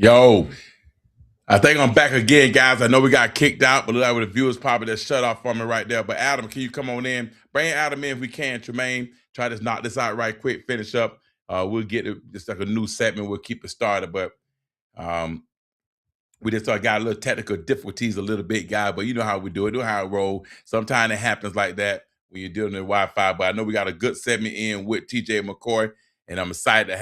Yo, I think I'm back again, guys. I know we got kicked out, but look like the viewers probably just shut off for me right there. But Adam, can you come on in? Bring Adam in if we can. Tremaine, try to knock this out right quick, finish up. We'll get it just like a new segment. We'll keep it started, but um, we just got a little technical difficulties a little bit, guy. But you know how we do it, know how it roll. Sometimes it happens like that when you're dealing with Wi-Fi. But I know we got a good segment in with TJ McCoy, and I'm excited to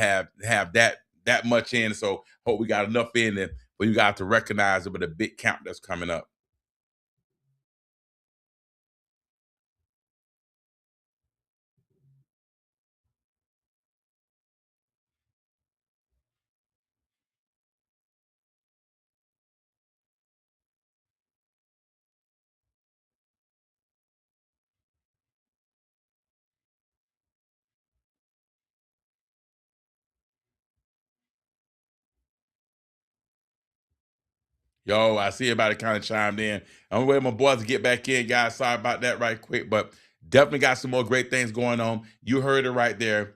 have that much in. So hope we got enough in there for you guys to recognize it with a big count that's coming up. Yo, I see everybody kind of chimed in. I'm waiting my boys to get back in, guys. Sorry about that right quick, but definitely got some more great things going on. You heard it right there.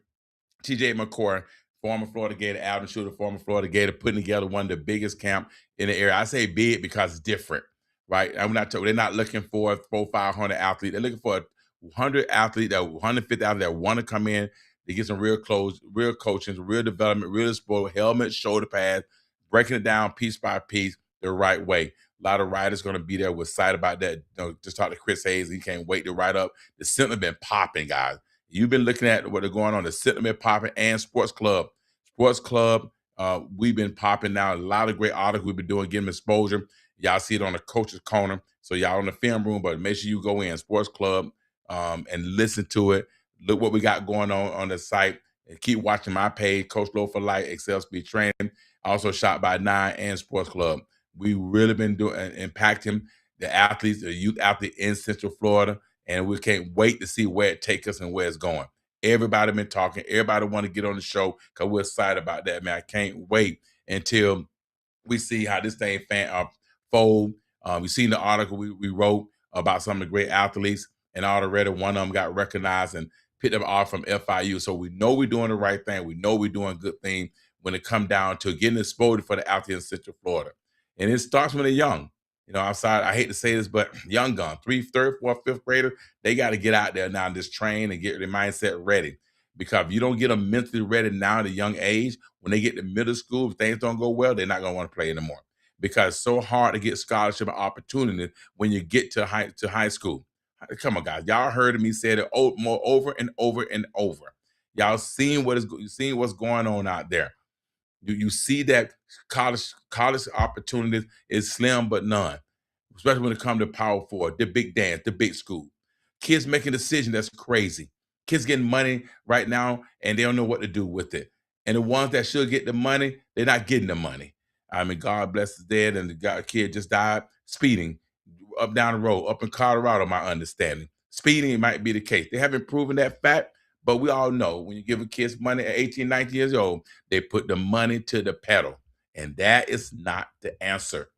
TJ McCoy, former Florida Gator, Alvin Shooter, former Florida Gator, putting together one of the biggest camp in the area. I say big because it's different, right? I'm not. They're not looking for a 500 athlete. They're looking for a 100 athlete, that 150 athlete that want to come in. They get some real clothes, real coaching, real development, real sport, helmet, shoulder pads, breaking it down piece by piece the right way. A lot of writers going to be there. We're excited about that. Just talk to Chris Hayes. He can't wait to write up. The center been popping, guys. You've been looking at what are going on, the Sentiment Popping and Sports Club. Sports Club, we've been popping now. A lot of great articles we've been doing, getting exposure. Y'all see it on the Coach's Corner. So y'all in the film room, but make sure you go in Sports Club and listen to it. Look what we got going on the site. And keep watching my page, Coach Low for Life, Excel Speed Training. Also shot by Nine and Sports Club. We really been doing impacting the athletes, the youth athlete in Central Florida, and we can't wait to see where it takes us and where it's going. Everybody been talking. Everybody want to get on the show because we're excited about that, man. I can't wait until we see how this thing fold. We seen the article we wrote about some of the great athletes, and already one of them got recognized and picked up off from FIU. So we know we're doing the right thing. We know we're doing good thing when it come down to getting exposure for the athletes in Central Florida. And it starts when they're young. Outside, I hate to say this, but young gun, 3rd, 3rd, 4th, 5th grader, they got to get out there now and just train and get their mindset ready. Because if you don't get them mentally ready now at a young age, when they get to middle school, if things don't go well, they're not going to want to play anymore. Because it's so hard to get scholarship and opportunity when you get to high school. Come on, guys. Y'all heard me say it more over and over and over. Y'all seen what's going on out there. You see that college opportunities is slim but none, especially when it comes to Power Four, the big dance, the big school. Kids making decisions that's crazy. Kids getting money right now and they don't know what to do with it. And the ones that should get the money, they're not getting the money. I mean, God bless his dead, and the kid just died speeding up down the road, up in Colorado, my understanding. Speeding might be the case. They haven't proven that fact, but we all know when you give a kid money at 18, 19 years old, they put the money to the pedal. And that is not the answer.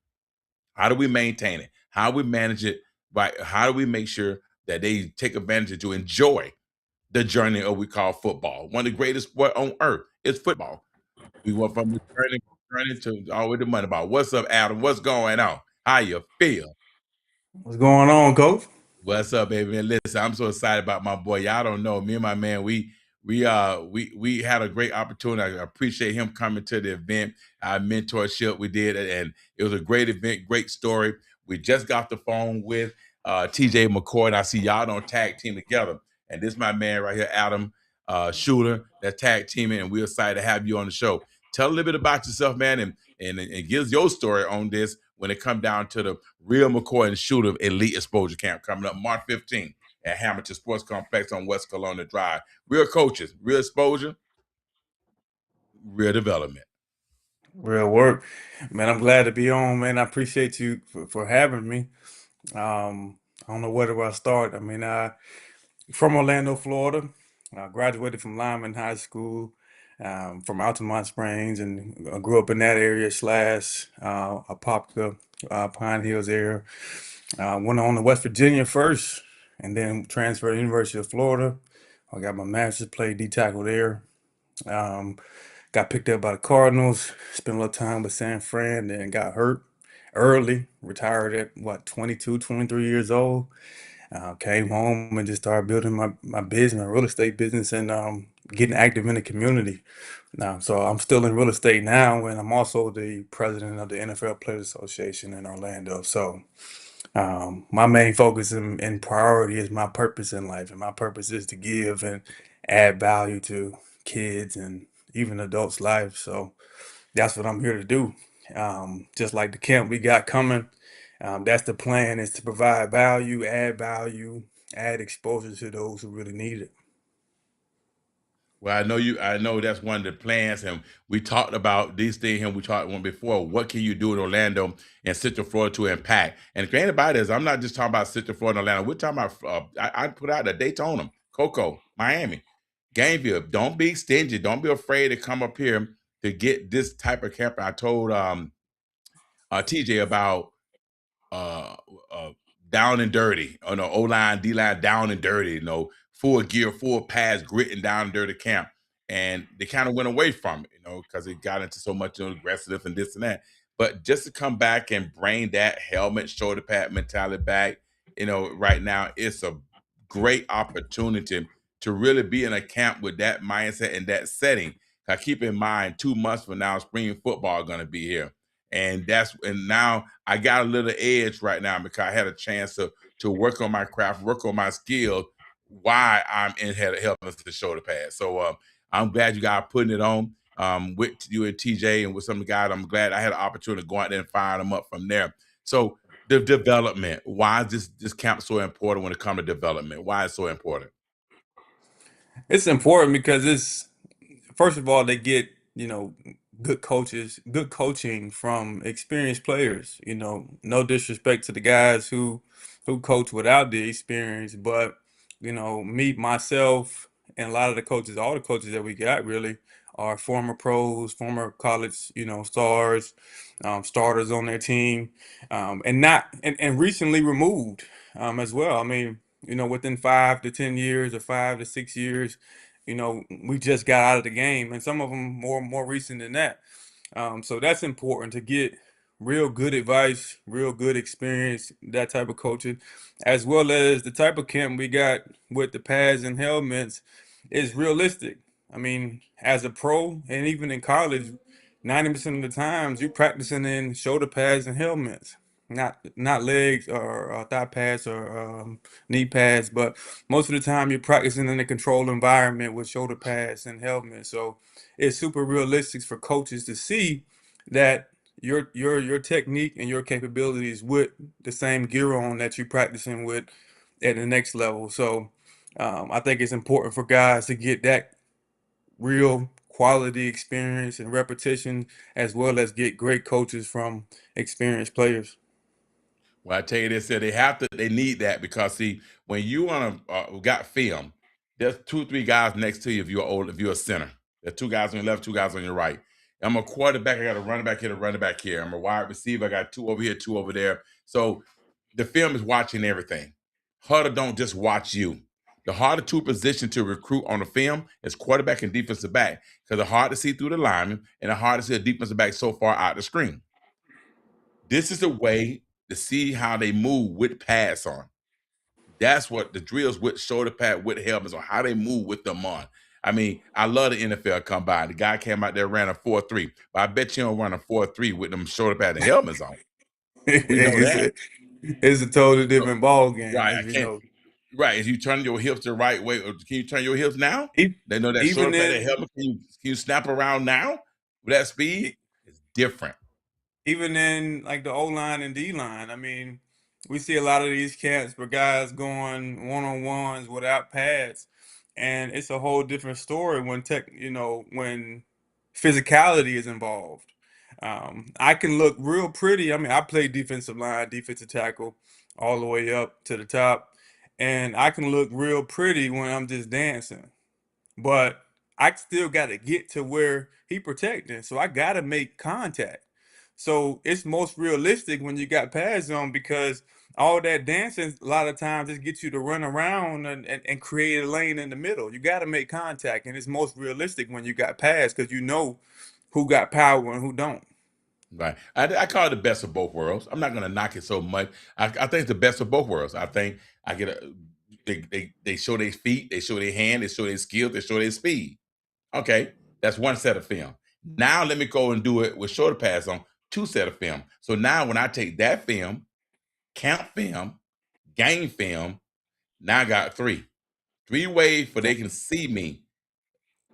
How do we maintain it? How do we manage it? Right? How do we make sure that they take advantage to enjoy the journey of what we call football? One of the greatest sport on earth is football. We went from the journey to all the way to money ball. What's up, Adam? What's going on? How you feel? What's going on, Coach? What's up, baby? Man, listen, I'm so excited about my boy. Y'all don't know me and my man. We had a great opportunity. I appreciate him coming to the event. Our mentorship we did, and it was a great event, great story. We just got the phone with TJ McCoy, and I see y'all don't tag team together. And this is my man right here, Adam Shooter, that tag teaming, and we're excited to have you on the show. Tell a little bit about yourself, man, and give us your story on this when it come down to the real McCoy and Shooter Elite Exposure Camp coming up March 15th at Hamilton Sports Complex on West Colonial Drive. Real coaches, real exposure, real development. Real work. Man, I'm glad to be on, man. I appreciate you for having me. I don't know where do I start. I mean, I from Orlando, Florida. Graduated from Lyman High School, from Altamont Springs, and grew up in that area slash Apopka, Pine Hills area. Went on to West Virginia first, and then transferred to the University of Florida. I got my master's, played D tackle there. Um, got picked up by the Cardinals, spent a little time with San Fran, then got hurt early, retired at what, 22, 23 years old. Came home and just started building my business, my real estate business, and getting active in the community. Now, so I'm still in real estate now, and I'm also the president of the NFL Players Association in Orlando. So my main focus and priority is my purpose in life, and my purpose is to give and add value to kids and even adults' lives. So that's what I'm here to do. Just like the camp we got coming, that's the plan, is to provide value, add exposure to those who really need it. Well, I know you. I know that's one of the plans, and we talked about these things, and we talked one before. What can you do in Orlando and Central Florida to impact? And the great about it is, I'm not just talking about Central Florida and Orlando. We're talking about. I put out the Daytona, Cocoa, Miami, Gainesville. Don't be stingy. Don't be afraid to come up here to get this type of camper. I told TJ about uh, uh down and dirty. Oh no, O line, D line, down and dirty. Full gear, full pads, grit and down and dirty camp. And they kind of went away from it, because it got into so much aggressiveness and this and that. But just to come back and bring that helmet, shoulder pad mentality back, right now, it's a great opportunity to really be in a camp with that mindset and that setting. Keep in mind, 2 months from now, spring football is going to be here, and now I got a little edge right now because I had a chance to work on my craft, work on my skill while I'm in helping the shoulder pad. So I'm glad you guys putting it on with you and TJ and with some of the guys. I'm glad I had an opportunity to go out there and fire them up from there. So the development, why is this camp so important when it comes to development? Why is it so important? It's important because it's, first of all, they get, good coaching from experienced players. No disrespect to the guys who coach without the experience, but me, myself, and a lot of the coaches, all the coaches that we got really are former pros, former college, stars, starters on their team, and recently removed, as well. I mean, within 5 to 10 years or 5 to 6 years, we just got out of the game, and some of them more recent than that. So that's important to get real good advice, real good experience, that type of coaching, as well as the type of camp we got with the pads and helmets is realistic. I mean, as a pro and even in college, 90% of the times you're practicing in shoulder pads and helmets, not legs or thigh pads or knee pads, but most of the time you're practicing in a controlled environment with shoulder pads and helmets. So it's super realistic for coaches to see that your technique and your capabilities with the same gear on that you're practicing with at the next level. So I think it's important for guys to get that real quality experience and repetition, as well as get great coaches from experienced players. Well, I tell you this, they need that because see, when you on got film, there's 2, 3 guys next to you if you're a center. There's 2 guys on your left, 2 guys on your right. I'm a quarterback, I got a running back here, a running back here. I'm a wide receiver, I got 2 over here, 2 over there. So the film is watching everything. Huddle don't just watch you. The harder 2 position to recruit on the film is quarterback and defensive back because it's hard to see through the lineman and it's hard to see a defensive back so far out the screen. This is a way to see how they move with pads on. That's what the drills with shoulder pad, with helmets on, how they move with them on. I mean, I love the NFL combine. The guy came out there, ran a 4.3, but I bet you don't run a 4.3 with them shoulder pad and helmets on. We know it's that. a it's a totally So, different ball game, right. as I you can't. know. Right. As you turn your hips the right way, or can you turn your hips now? E- They know that shoulder Even pad and in helmet. Can you snap around now with that speed? e- It's different. even in like the O line and D line. I mean, we see a lot of these camps for guys going one on ones without pads, and it's a whole different story when when physicality is involved. I can look real pretty. I mean, I play defensive line, defensive tackle, all the way up to the top, and I can look real pretty when I'm just dancing. but I still got to get to where he protecting. So I got to make contact. So it's most realistic when you got pads on because all that dancing a lot of times just gets you to run around and create a lane in the middle. You got to make contact, and it's most realistic when you got pads because you know who got power and who don't. Right. I call it the best of both worlds. I'm not going to knock it so much. I think it's the best of both worlds. I think I get a they show their feet, they show their hand, they show their skills, they show their speed. Okay, that's one set of film. Now let me go and do it with shoulder pads on, two set of film. So now when I take that film, count film, game film, now I got three ways for they can see me: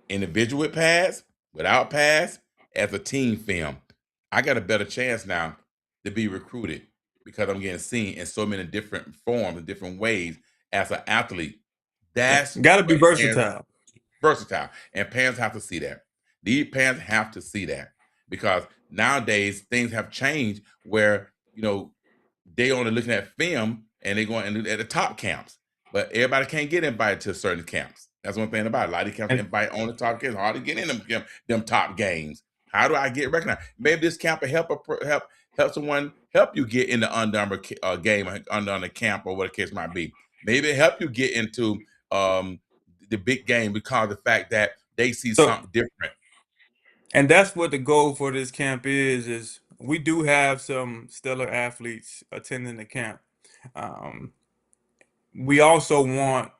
individual with pads, without pads, as a team film. I got a better chance now to be recruited because I'm getting seen in so many different forms and different ways as an athlete. That's Got to be what parents versatile. versatile, and parents have to see that. These parents have to see that because nowadays things have changed where they only looking at film and they going at the top camps, but everybody can't get invited to certain camps. That's one thing about it. A lot of these camps And invite only top kids. Hard to get in them top games. How do I get recognized? Maybe this camp will help someone help you get in the Under Armour game, under the camp, or what the case might be. Maybe it help you get into um, the big game because of the fact that they see so something different. and that's what the goal for this camp is we do have some stellar athletes attending the camp. Um, we also want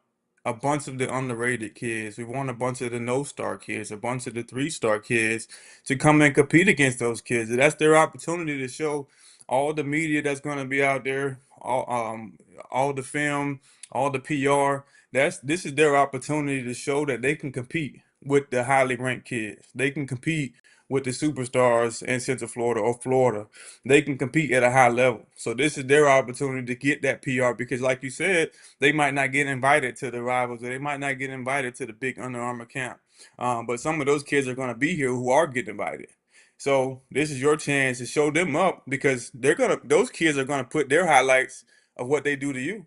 a bunch of the underrated kids. We want a bunch of the no-star kids, a bunch of the three-star kids to come and compete against those kids. And that's their opportunity to show all the media that's going to be out there, all the film, all the PR. This is their opportunity to show that they can compete with the highly ranked kids. They can compete with the superstars in Central Florida or Florida. They can compete at a high level. So this is their opportunity to get that PR because, like you said, they might not get invited to the rivals, or they might not get invited to the big Under Armour camp. But some of those kids are going to be here who are getting invited. So this is your chance to show them up because those kids are gonna put their highlights of what they do to you.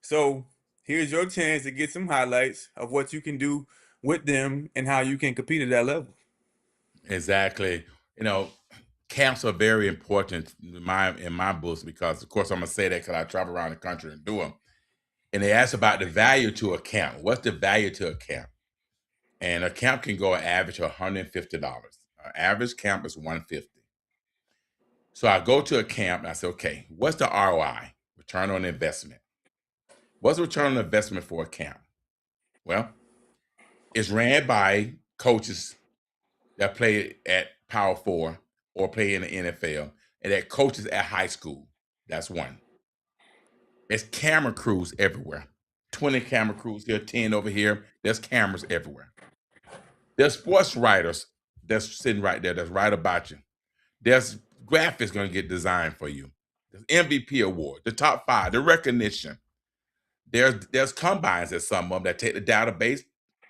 So here's your chance to get some highlights of what you can do with them and how you can compete at that level. Exactly. You know, camps are very important in my books because, of course, I'm gonna say that because I travel around the country and do them. And they ask about the value to a camp. What's the value to a camp? And a camp can go an average of $150. An average camp is 150. So I go to a camp and I say, okay, what's the ROI? Return on investment. What's the return on investment for a camp? Well, it's ran by coaches that play at Power Four or play in the NFL, and that coaches at high school. That's one. There's camera crews everywhere. 20 camera crews here, 10 over here. There's cameras everywhere. There's sports writers that's sitting right there, that's right about you. There's graphics going to get designed for you. There's MVP award, the top five, the recognition. There's combines at some of them that take the database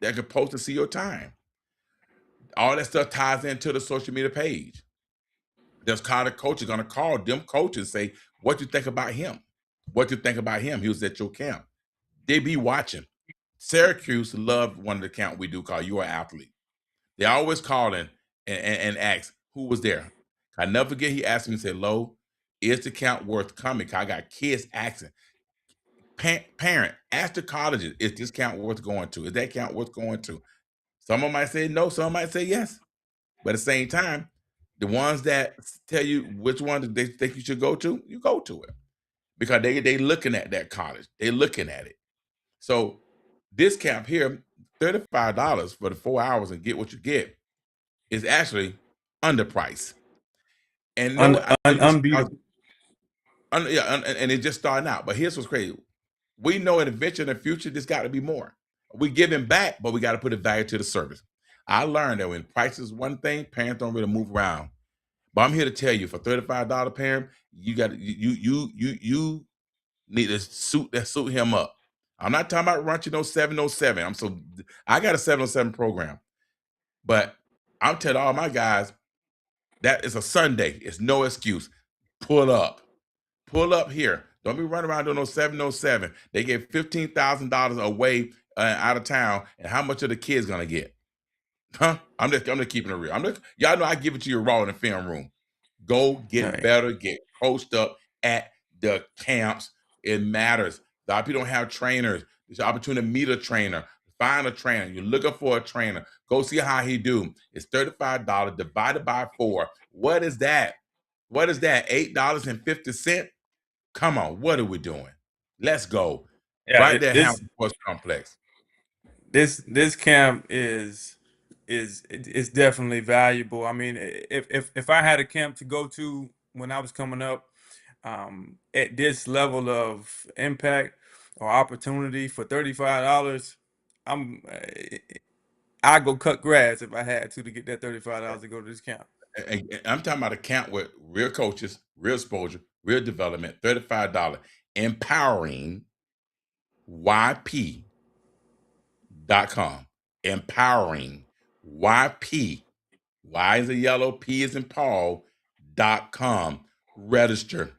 that can post to see your time. All that stuff ties into the social media page. There's kind of coaches going to call them coaches and say, what you think about him? What you think about him? He was at your camp. They be watching. Syracuse loved one of the camp we do called You're an Athlete. They always call and ask who was there. I never forget he asked me and said, Lo, is the camp worth coming? 'Cause I got kids asking. Parent, ask the colleges, is this camp worth going to? Is that camp worth going to? Some of them might say no, some might say yes. But at the same time, the ones that tell you which one they think you should go to, you go to it. Because they looking at that college. They looking at it. So this camp here, $35 for the 4 hours and get what you get is actually underpriced. And no, I know you Unbeatable. yeah, and it's just starting out. But here's what's crazy: we know in the venture in the future, there's got to be more. We giving back, but we got to put a value to the service. I learned that when price is one thing, parents don't really move around. But I'm here to tell you, for $35 parent, you got you need to suit him up. I'm not talking about running no 707. I got a 707 program, but I'm telling all my guys that is a Sunday. It's no excuse. Pull up. Pull up here. Don't be running around doing no 707. They gave $15,000 away out of town, and how much are the kids gonna get? Huh? I'm just keeping it real. Y'all know I give it to you raw in the film room. Go get Right. better, get coached up at the camps. It matters. A lot of people don't have trainers. There's an opportunity to meet a trainer, find a trainer. You're looking for a trainer. Go see how he do. It's $35 divided by 4. What is that? What is that? $8.50? Come on, what are we doing? Let's go. Yeah, Right there, this Hamilton Sports Complex. this camp is definitely valuable. I mean, if I had a camp to go to when I was coming up, at this level of impact or opportunity for $35, I'm I go cut grass if I had to get that $35 to go to this camp. And I'm talking about a camp with real coaches, real exposure, real development, $35. Empowering YP.com. Empowering YP. Y is a yellow, P is in Paul.com. Register.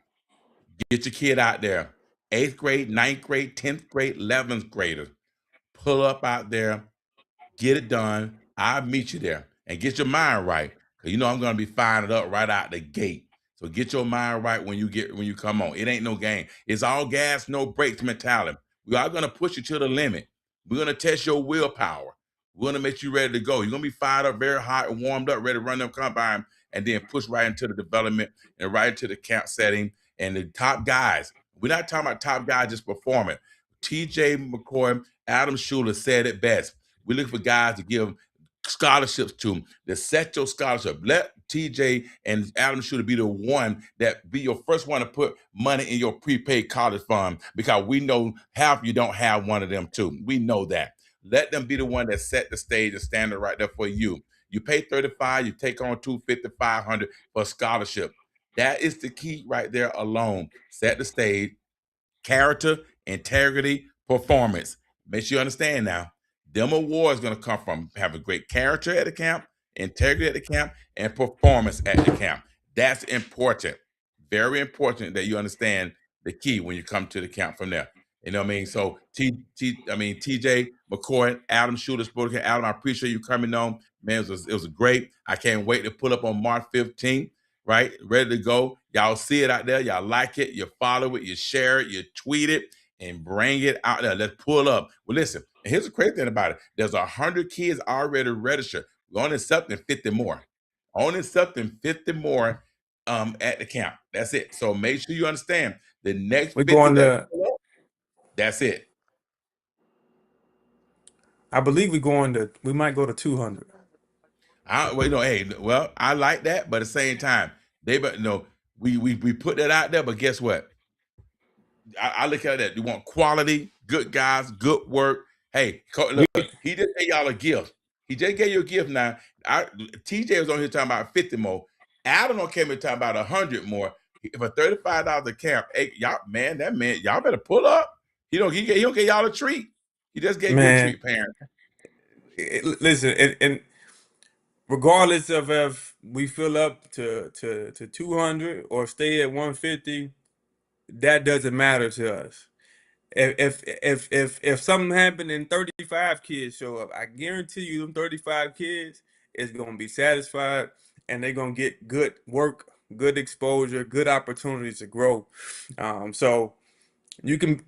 Get your kid out there. 8th grade, 9th grade, 10th grade, 11th graders. Pull up out there, get it done. I'll meet you there and get your mind right. Cause you know I'm gonna be firing it up right out the gate. So get your mind right when you come on. It ain't no game. It's all gas, no brakes mentality. We are gonna push you to the limit. We're gonna test your willpower. We're gonna make you ready to go. You're gonna be fired up, very hot and warmed up, ready to run them combine, and then push right into the development and right into the camp setting. And the top guys, we're not talking about top guys just performing. TJ McCoy, Adam Schuler said it best. We look for guys to give scholarships to them, to set your scholarship. Let TJ and Adam Shooter be the one that be your first one to put money in your prepaid college fund, because we know half you don't have one of them too. We know that. Let them be the one that set the stage and standard right there for you. You pay 35, you take on 250, 500 for a scholarship. That is the key right there alone. Set the stage, character, integrity, performance. Make sure you understand now. Them awards going to come from having great character at the camp, integrity at the camp, and performance at the camp. That's important. Very important that you understand the key when you come to the camp from there. You know what I mean? So TJ McCoy, Adam Shooter, Sporting Adam, I appreciate you coming on. Man, it was great. I can't wait to pull up on March 15th, right? Ready to go. Y'all see it out there. Y'all like it. You follow it. You share it. You tweet it and bring it out there. Let's pull up. Well, listen, here's the crazy thing about it. There's 100 kids already registered. We're only accepting 50 more. Only accepting 50 more at the camp. That's it. So make sure you understand the next We're 50 going that to, pull up, that's it. I believe we might go to 200. Well, hey, well, I like that, but at the same time, but we put that out there, but guess what? I look at that. You want quality, good guys, good work. Hey, We, look, he just gave y'all a gift. He just gave you a gift now. TJ was on here talking about 50 more. Adam came here talking about 100 more. For $35 a camp, hey, y'all, man, y'all better pull up. He don't get y'all a treat. He just gave you a man, treat, parents. listen, and regardless of if we fill up to 200 or stay at 150, that doesn't matter to us. If something happened and 35 kids show up, I guarantee you them 35 kids is gonna be satisfied and they're gonna get good work, good exposure, good opportunities to grow. So you can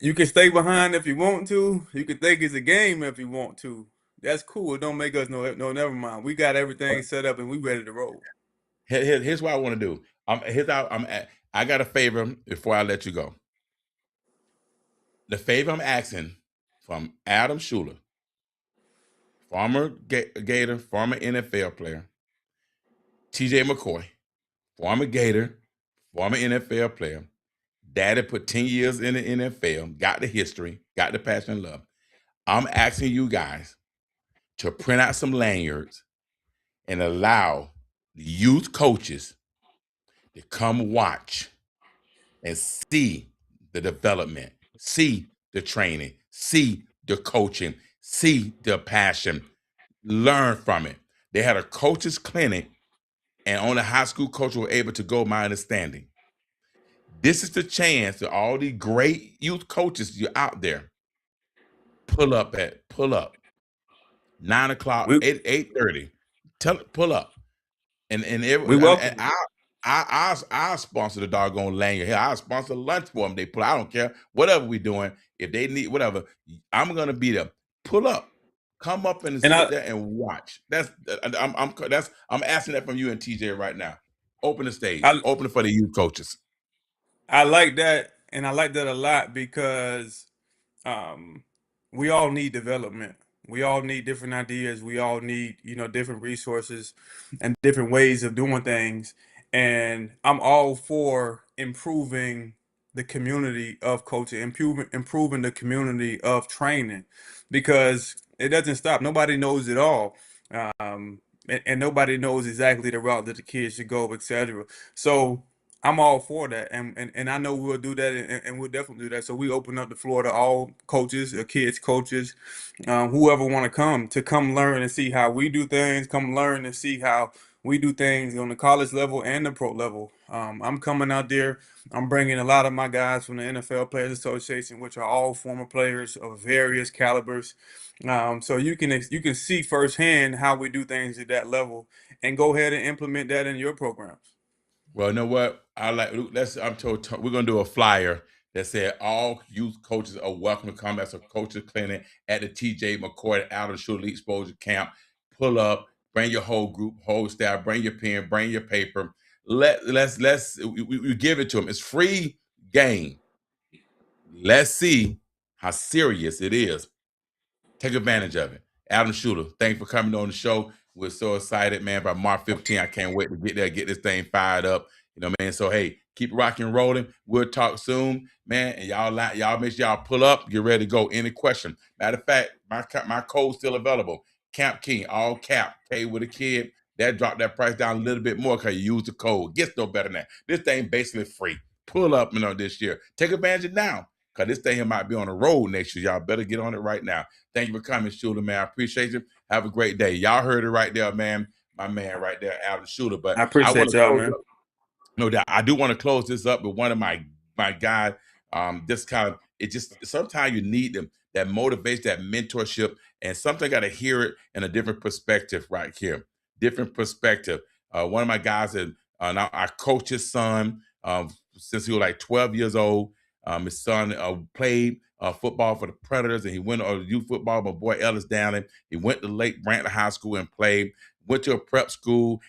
you can stay behind if you want to. You can think it's a game if you want to. That's cool. It don't make us no never mind. We got everything set up and we ready to roll. Here's what I want to do. I got a favor before I let you go. The favor I'm asking from Adam Schuler, former Gator, former NFL player, TJ McCoy, former Gator, former NFL player, daddy put 10 years in the NFL, got the history, got the passion and love. I'm asking you guys to print out some lanyards and allow the youth coaches to come watch and see the development, see the training, see the coaching, see the passion, learn from it. They had a coaches clinic, and only high school coaches were able to go, my understanding. This is the chance that all these great youth coaches you're out there, pull up 9 o'clock, We 8:30. Pull up. And we every and welcome it. I sponsor the doggone lanyard. Hell, I sponsor lunch for them. They pull. I don't care whatever we doing. If they need whatever, I'm gonna be there. Pull up, come up and And sit there and watch. I'm asking that from you and TJ right now. Open the stage. I Open it for the youth coaches. I like that, and I like that a lot because um, we all need development. We all need different ideas. We all need, different resources and different ways of doing things. And I'm all for improving the community of coaching, improving the community of training, because it doesn't stop. Nobody knows it all. And nobody knows exactly the route that the kids should go, etc. So I'm all for that, and I know we'll do that, and we'll definitely do that. So we open up the floor to all coaches, kids coaches, whoever want to come learn and see how we do things, come learn and see how we do things on the college level and the pro level. I'm coming out there. I'm bringing a lot of my guys from the NFL Players Association, which are all former players of various calibers. So you can see firsthand how we do things at that level, and go ahead and implement that in your programs. Well, you know what? I like. Let's. I'm told we're gonna do a flyer that said all youth coaches are welcome to come as a coaches clinic at the TJ McCoy Out of Shore Elite Exposure Camp. Pull up, bring your whole group, whole staff, bring your pen, bring your paper. Let's we give it to them. It's free game. Let's see how serious it is. Take advantage of it. Adam Shooter, thanks for coming on the show. We're so excited, man. By March 15th, I can't wait to get there, get this thing fired up. You know, man. So hey, keep rocking and rolling. We'll talk soon, man. And y'all make sure y'all pull up, get ready to go. Any question? Matter of fact, my code's still available. Camp King, all cap, K with a kid. That dropped that price down a little bit more because you use the code. Gets no better than that. This thing basically free. Pull up, this year. Take advantage of it now. Because this thing here might be on the road next year. Y'all better get on it right now. Thank you for coming, Shooter, man. I appreciate you. Have a great day. Y'all heard it right there, man. My man right there, Adam Shooter. But I I want appreciate to y'all, close man. up. No doubt. I do want to close this up with one of my guys. This kind of it just sometimes you need them that motivation, that mentorship, and sometimes got to hear it in a different perspective right here. Different perspective. One of my guys that now I coach his son since he was like 12 years old. His son played football for the Predators, and he went on youth football. My boy Ellis Downing. He went to Lake Brantley High School and played. Went to a prep school,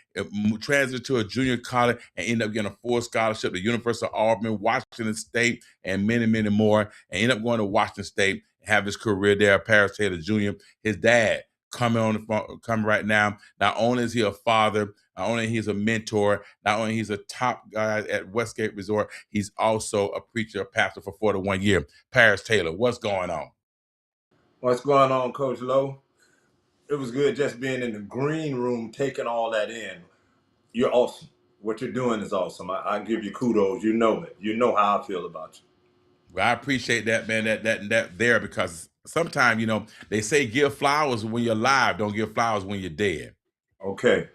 transited to a junior college, and ended up getting a full scholarship to University of Auburn, Washington State, and many, many more. And ended up going to Washington State, have his career there. Paris Taylor Jr. His dad coming on the phone, coming right now. Not only is he a father, not only he's a mentor, not only he's a top guy at Westgate Resort, he's also a preacher, a pastor for 41 years. Paris Taylor, what's going on? What's going on, Coach Lowe? It was good just being in the green room, taking all that in. You're awesome. What you're doing is awesome. I give you kudos. You know it. You know how I feel about you. Well, I appreciate that, man. That there because sometimes they say give flowers when you're alive, don't give flowers when you're dead. Okay.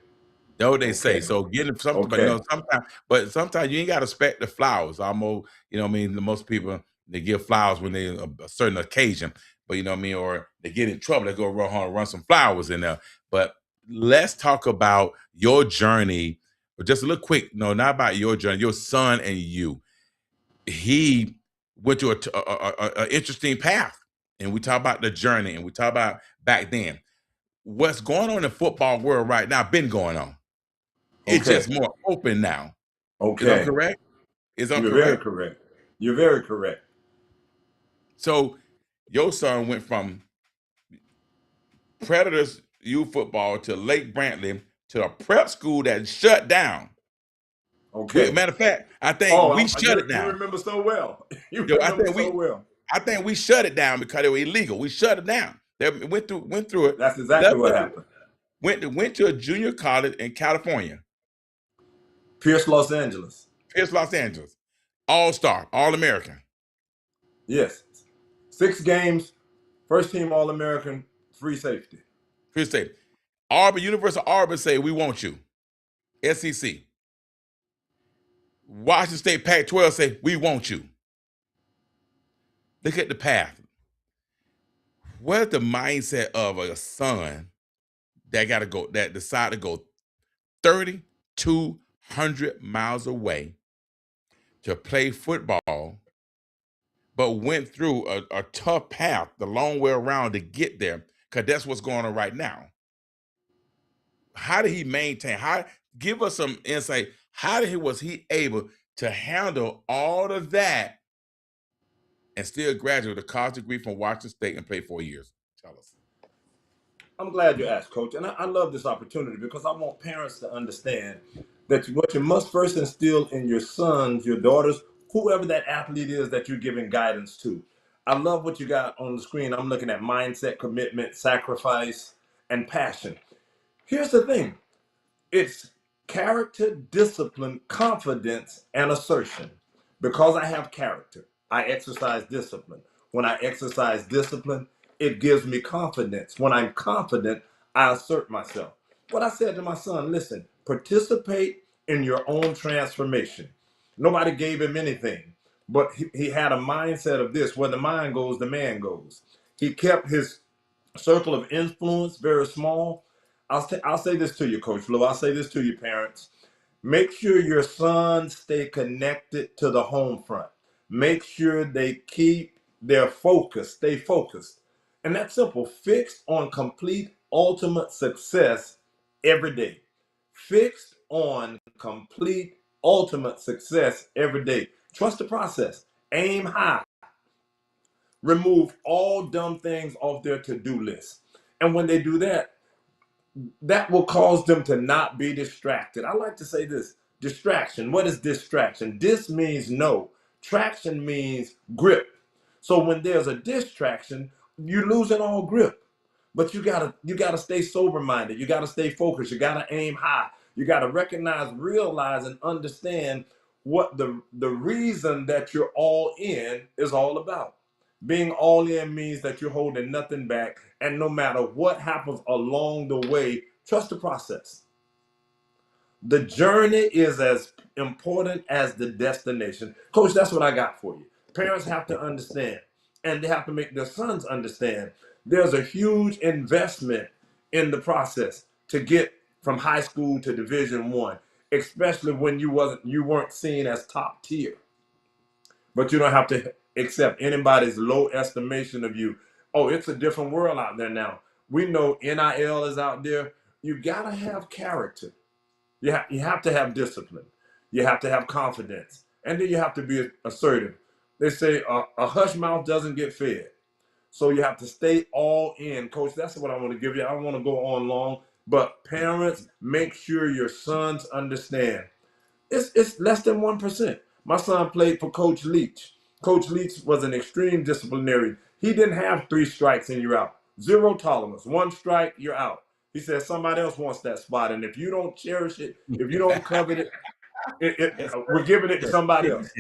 That's what they say. Okay. So getting something, but Okay. sometimes you ain't got to expect the flowers. Almost, what I mean, most people they give flowers when they a certain occasion, but what I mean, or they get in trouble, they go run home and run some flowers in there. But let's talk about your journey, but just a little quick. No, not about your journey. Your son and you. He went to a interesting path, and we talk about the journey, and we talk about back then. What's going on in the football world right now been going on. It's Okay. just more open now. Is that Okay. correct? Is that You're very correct? correct. You're very correct. So your son went from Predators youth football to Lake Brantley to a prep school that shut down. Okay. Matter of fact, I think we Oh, shut it you down. remember so well. You Yo, remember so well. I think we shut it down because it was illegal. We shut it down. They went through it, That's exactly left what it, happened. went to a junior college in California, Pierce, Los Angeles. Pierce, Los Angeles, all-star, all-American. Yes. 6 games, first team All American, free safety. Pierce say, Auburn, University of Auburn say we want you. SEC. Washington State Pac-12 say we want you. Look at the path. What's the mindset of a son that decide to go 3,200 miles away to play football, but went through a tough path, the long way around to get there, because that's what's going on right now. How did he maintain? How give us some insight? Was he able to handle all of that and still graduate with a college degree from Washington State and play 4 years? Tell us. I'm glad you asked, Coach. And I love this opportunity because I want parents to understand that what you must first instill in your sons, your daughters, whoever that athlete is that you're giving guidance to. I love what you got on the screen. I'm looking at mindset, commitment, sacrifice, and passion. Here's the thing. It's character, discipline, confidence, and assertion. Because I have character, I exercise discipline. When I exercise discipline, it gives me confidence. When I'm confident, I assert myself. What I said to my son, listen, participate in your own transformation. Nobody gave him anything, but he had a mindset of this: where the mind goes, the man goes. He kept his circle of influence very small. I'll say this to you, Coach Flo. I'll say this to you, parents. Make sure your sons stay connected to the home front. Make sure they keep their focus, stay focused. And that's simple. Fixed on complete ultimate success every day. Fixed on complete ultimate success every day. Trust the process. Aim high. Remove all dumb things off their to-do list. And when they do that, that will cause them to not be distracted. I like to say this: distraction. What is distraction? Dis means no. Traction means grip. So when there's a distraction, you're losing all grip. But you gotta stay sober minded. You gotta stay focused. You gotta aim high. You gotta recognize, realize, and understand what the reason that you're all in is all about. Being all in means that you're holding nothing back, and no matter what happens along the way, trust the process. The journey is as important as the destination. Coach, that's what I got for you. Parents have to understand, and they have to make their sons understand there's a huge investment in the process to get from high school to Division 1, especially when you weren't seen as top tier. But you don't have to accept anybody's low estimation of you. Oh, it's a different world out there now. We know NIL is out there. You gotta have character. You have to have discipline. You have to have confidence. And then you have to be assertive. They say a hush mouth doesn't get fed. So you have to stay all in. Coach, that's what I want to give you. I don't want to go on long, but parents, make sure your sons understand. It's less than 1%. My son played for Coach Leach. Coach Leach was an extreme disciplinarian. He didn't have 3 strikes and you're out. Zero tolerance. 1 strike, you're out. He said somebody else wants that spot, and if you don't cherish it, if you don't covet it, we're giving it to somebody else.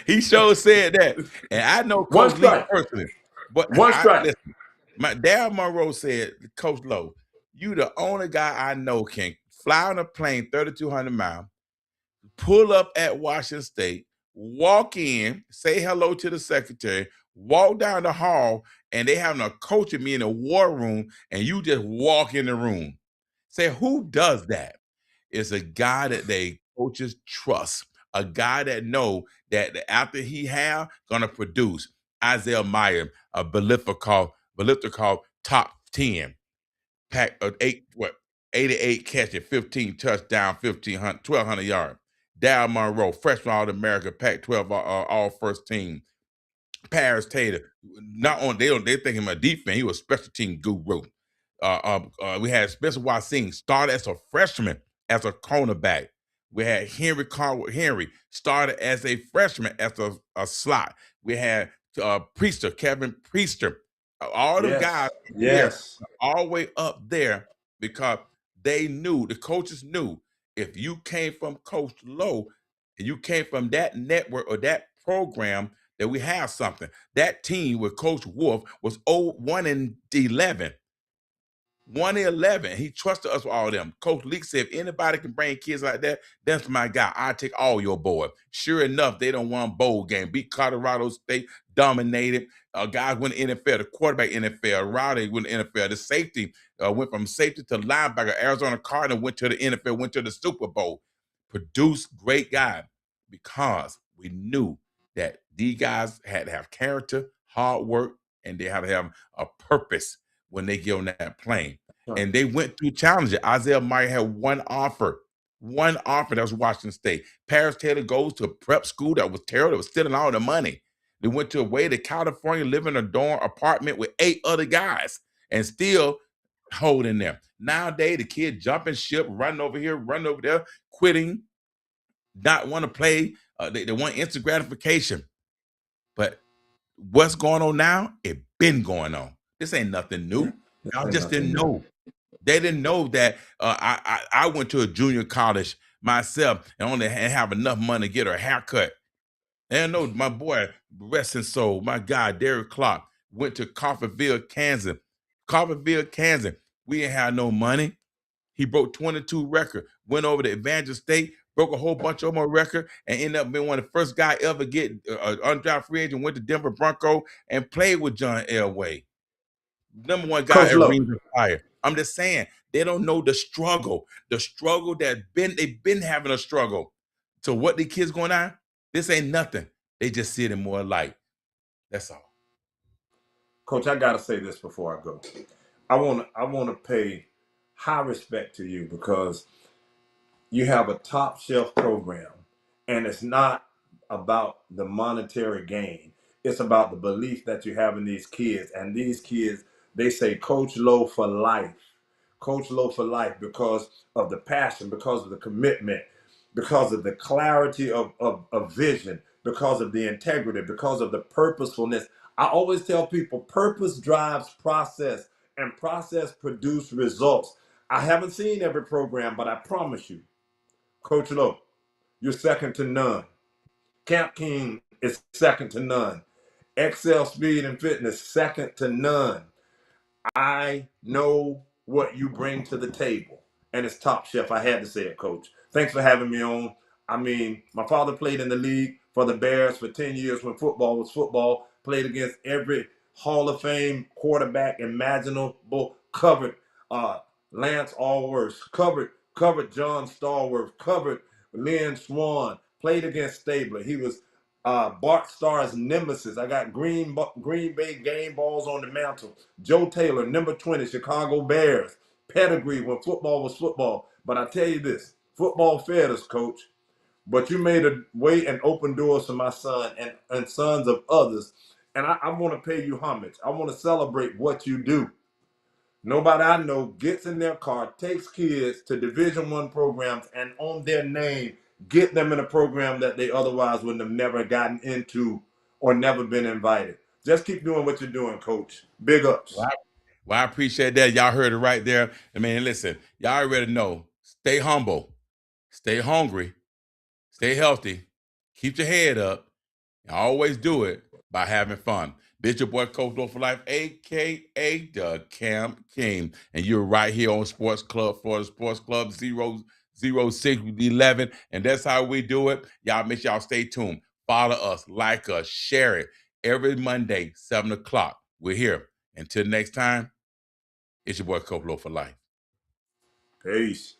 He sure said that, and I know One Coach Lee strike. personally. But One strike. listen, my Dad Monroe said, Coach Lowe, you the only guy I know can fly on a plane 3,200 miles, pull up at Washington State, walk in, say hello to the secretary, walk down the hall, and they having a coaching me in a war room, and you just walk in the room. Say, who does that? It's a guy that they coaches trust, a guy that know that after he have gonna produce. Isaiah Meyer, a Belifter called top 10, pack of 88 catches, 15 touchdown, 1,200 yards. Dal Monroe, freshman All-America, Pac-12 all first team. Paris Taylor, not on they think him a defense, he was a special team guru. We had Spencer Watson started as a freshman as a cornerback. We had Henry started as a freshman as a slot. We had Kevin Priester. All them Yes. guys there, Yes. all the way up there, because the coaches knew if you came from Coach Lowe and you came from that network or that program, that we have something. That team with Coach Wolf was 1-11. 1-11. He trusted us with all of them. Coach Leak said, if anybody can bring kids like that, that's my guy. I take all your boys. Sure enough, they don't won bowl game. Beat Colorado State, dominated. Guys went to NFL. The quarterback NFL. Rowdy went to NFL. The safety went from safety to linebacker. Arizona Cardinal went to the NFL, went to the Super Bowl. Produced great guys because we knew that these guys had to have character, hard work, and they had to have a purpose when they get on that plane. And they went through challenges. Isaiah Meyer had one offer that was Washington State. Paris Taylor goes to a prep school that was terrible, that was stealing all the money. They went to away to California, living in a dorm apartment with 8 other guys and still holding there. Nowadays, the kid jumping ship, running over here, running over there, quitting, not want to play. They want instant gratification. But what's going on now? It been going on. This ain't nothing new. Y'all just didn't know. They didn't know that I went to a junior college myself and only have enough money to get a haircut. And I know my boy, rest his soul, my guy, Derek Clark, went to Coffeyville, Kansas. Coffeyville, Kansas. We didn't have no money. He broke 22 record, went over to Evangel State, broke a whole bunch of more record, and ended up being one of the first guy ever get undrafted free agent, went to Denver Bronco and played with John Elway. Number one guy Coach at Lowe. Rings of Fire. I'm just saying, they don't know the struggle that they've been having a struggle. So what the kids going on? This ain't nothing. They just see it in more light. That's all. Coach, I gotta say this before I go. I wanna pay high respect to you because you have a top shelf program, and it's not about the monetary gain. It's about the belief that you have in these kids, and these kids, they say Coach Lowe for life. Coach Lowe for life because of the passion, because of the commitment, because of the clarity of vision, because of the integrity, because of the purposefulness. I always tell people purpose drives process, and process produce results. I haven't seen every program, but I promise you, Coach Lowe, you're second to none. Camp King is second to none. Excel Speed and Fitness, second to none. I know what you bring to the table, and it's top chef. I had to say it, Coach. Thanks for having me on. I mean, my father played in the league for the Bears for 10 years when football was football, played against every Hall of Fame quarterback imaginable, covered Lance Allworth, covered John Stallworth, covered Lynn Swan, played against Stabler. He was Bart Starr's nemesis. I got Green Bay game balls on the mantle. Joe Taylor, number 20, Chicago Bears. Pedigree when football was football. But I tell you this, football fed us, Coach. But you made a way and open doors for my son and sons of others. And I want to pay you homage. I want to celebrate what you do. Nobody I know gets in their car, takes kids to Division I programs, and on their name, get them in a program that they otherwise wouldn't have never gotten into or never been invited. Just keep doing what you're doing, Coach. Big ups. Well, I appreciate that. Y'all heard it right there. I mean, listen, y'all already know. Stay humble, stay hungry, stay healthy, keep your head up, and always do it by having fun. This your boy Coach Lowe for Life, aka the Camp King, and you're right here on Sports Club, Florida Sports Club 00611, and that's how we do it. Y'all make sure y'all stay tuned. Follow us, like us, share it every Monday, 7 o'clock. We're here. Until next time, it's your boy Coach Lowe for Life. Peace.